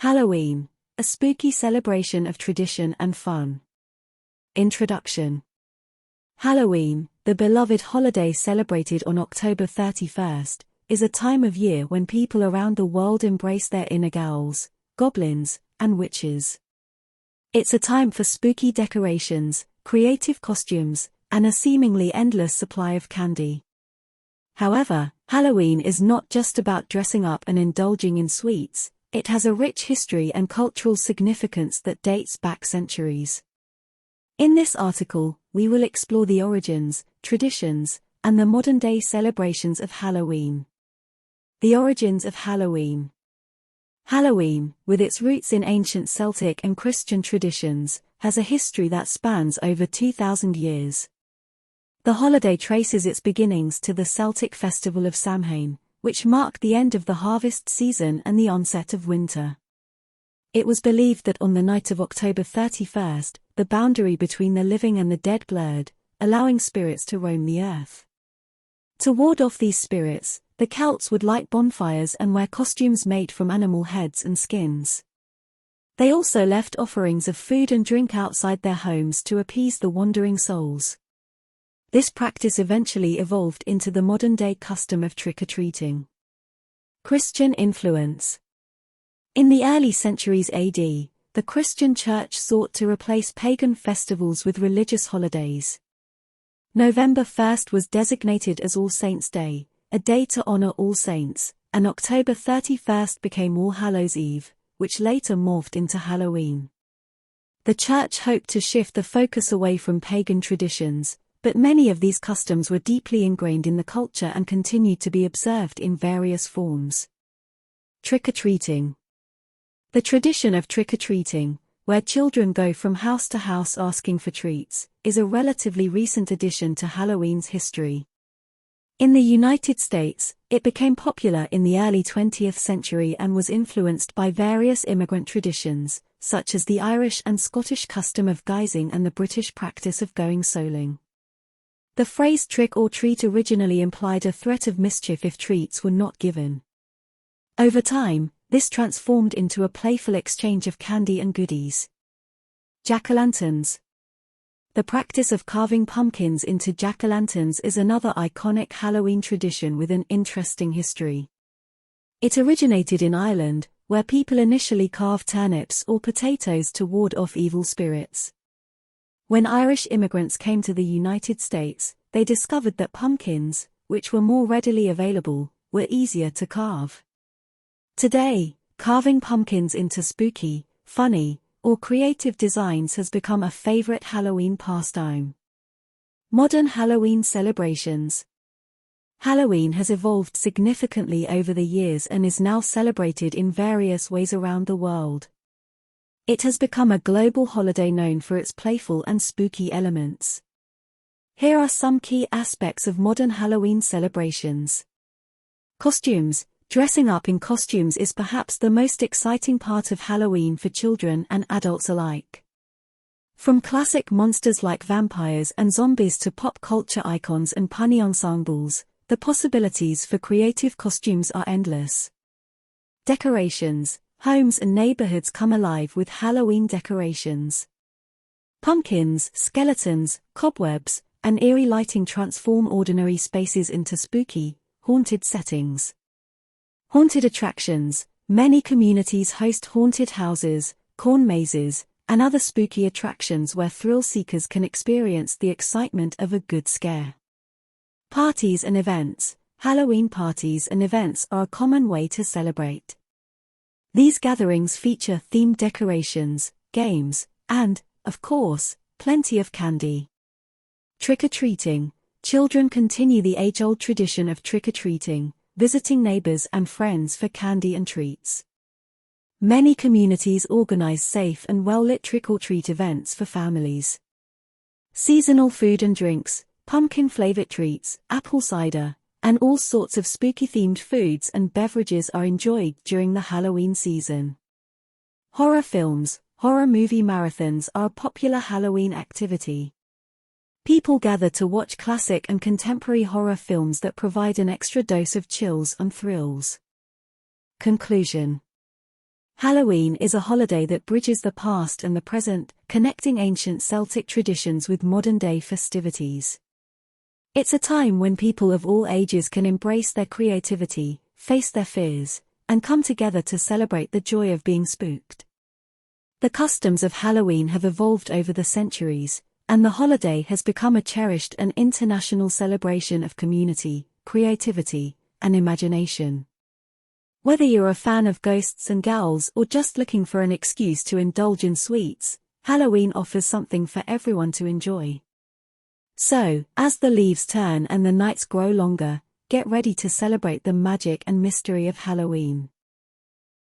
Halloween, a spooky celebration of tradition and fun. Introduction. Halloween, the beloved holiday celebrated on October 31st, is a time of year when people around the world embrace their inner ghouls, goblins, and witches. It's a time for spooky decorations, creative costumes, and a seemingly endless supply of candy. However, Halloween is not just about dressing up and indulging in sweets. It has a rich history and cultural significance that dates back centuries. In this article, we will explore the origins, traditions, and the modern-day celebrations of Halloween. The origins of Halloween. Halloween, with its roots in ancient Celtic and Christian traditions, has a history that spans over 2,000 years. The holiday traces its beginnings to the Celtic festival of Samhain, which marked the end of the harvest season and the onset of winter. It was believed that on the night of October 31st, the boundary between the living and the dead blurred, allowing spirits to roam the earth. To ward off these spirits, the Celts would light bonfires and wear costumes made from animal heads and skins. They also left offerings of food and drink outside their homes to appease the wandering souls. This practice eventually evolved into the modern-day custom of trick-or-treating. Christian influence. In the early centuries AD, the Christian Church sought to replace pagan festivals with religious holidays. November 1st was designated as All Saints' Day, a day to honor all saints, and October 31st became All Hallows' Eve, which later morphed into Halloween. The Church hoped to shift the focus away from pagan traditions, but many of these customs were deeply ingrained in the culture and continued to be observed in various forms. Trick-or-treating. The tradition of trick-or-treating, where children go from house to house asking for treats, is a relatively recent addition to Halloween's history. In the United States, it became popular in the early 20th century and was influenced by various immigrant traditions, such as the Irish and Scottish custom of guising and the British practice of going souling. The phrase trick or treat originally implied a threat of mischief if treats were not given. Over time, this transformed into a playful exchange of candy and goodies. Jack-o'-lanterns. The practice of carving pumpkins into jack-o'-lanterns is another iconic Halloween tradition with an interesting history. It originated in Ireland, where people initially carved turnips or potatoes to ward off evil spirits. When Irish immigrants came to the United States, they discovered that pumpkins, which were more readily available, were easier to carve. Today, carving pumpkins into spooky, funny, or creative designs has become a favorite Halloween pastime. Modern Halloween celebrations. Halloween has evolved significantly over the years and is now celebrated in various ways around the world. It has become a global holiday known for its playful and spooky elements. Here are some key aspects of modern Halloween celebrations. Costumes. Dressing up in costumes is perhaps the most exciting part of Halloween for children and adults alike. From classic monsters like vampires and zombies to pop culture icons and punny ensembles, the possibilities for creative costumes are endless. Decorations. Homes and neighborhoods come alive with Halloween decorations. Pumpkins, skeletons, cobwebs, and eerie lighting transform ordinary spaces into spooky, haunted settings. Haunted attractions. Many communities host haunted houses, corn mazes, and other spooky attractions where thrill seekers can experience the excitement of a good scare. Parties and events. Halloween parties and events are a common way to celebrate. These gatherings feature themed decorations, games, and, of course, plenty of candy. Trick-or-treating. Children continue the age-old tradition of trick-or-treating, visiting neighbors and friends for candy and treats. Many communities organize safe and well-lit trick-or-treat events for families. Seasonal food and drinks, pumpkin-flavored treats, apple cider, and all sorts of spooky-themed foods and beverages are enjoyed during the Halloween season. Horror films. Horror movie marathons are a popular Halloween activity. People gather to watch classic and contemporary horror films that provide an extra dose of chills and thrills. Conclusion. Halloween is a holiday that bridges the past and the present, connecting ancient Celtic traditions with modern-day festivities. It's a time when people of all ages can embrace their creativity, face their fears, and come together to celebrate the joy of being spooked. The customs of Halloween have evolved over the centuries, and the holiday has become a cherished and international celebration of community, creativity, and imagination. Whether you're a fan of ghosts and ghouls or just looking for an excuse to indulge in sweets, Halloween offers something for everyone to enjoy. So, as the leaves turn and the nights grow longer, get ready to celebrate the magic and mystery of Halloween.